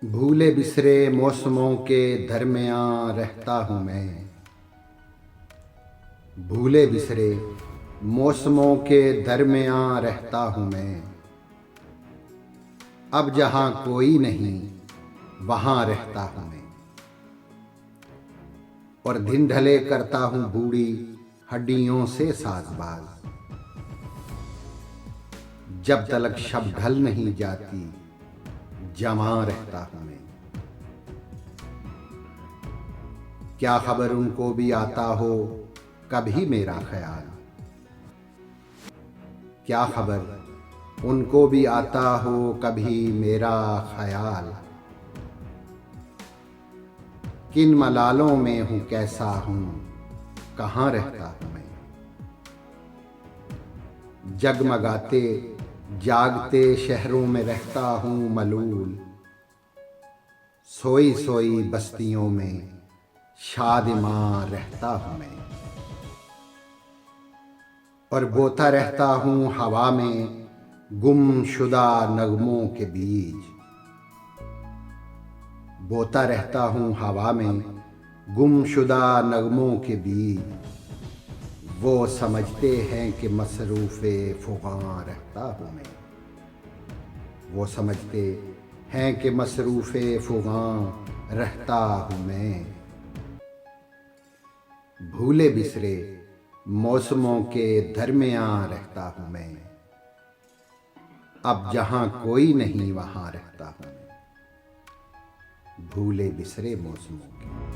भूले बिसरे मौसमों के दरमियाँ रहता हूँ मैं। भूले बिसरे मौसमों के दरमियाँ रहता हूँ मैं। अब जहाँ कोई नहीं वहाँ रहता हूँ मैं। और दिन ढले करता हूँ बूढ़ी हड्डियों से साजबाज। जब तलक शब ढल नहीं जाती जवां रहता हूँ मैं। क्या खबर उनको भी आता हो कभी मेरा ख्याल। क्या खबर उनको भी आता हो कभी मेरा ख्याल। किन मलालों में हूँ कैसा हूँ कहाँ रहता हूँ मैं। जगमगाते जागते शहरों में रहता हूँ मलूल। सोई सोई बस्तियों में शादिमां रहता हूँ मैं। और बोता रहता हूँ हवा में गुमशुदा नगमों के बीच। बोता रहता हूँ हवा में गुमशुदा नगमों के बीच। वो समझते हैं कि मसरूफ़े फ़ुगां रहता हूँ मैं। वो समझते हैं कि मसरूफ़े फ़ुगां रहता हूँ मैं। भूले बिसरे मौसमों के दरमियाँ रहता हूँ मैं। अब जहाँ कोई नहीं वहाँ रहता हूँ मैं। भूले बिसरे मौसमों के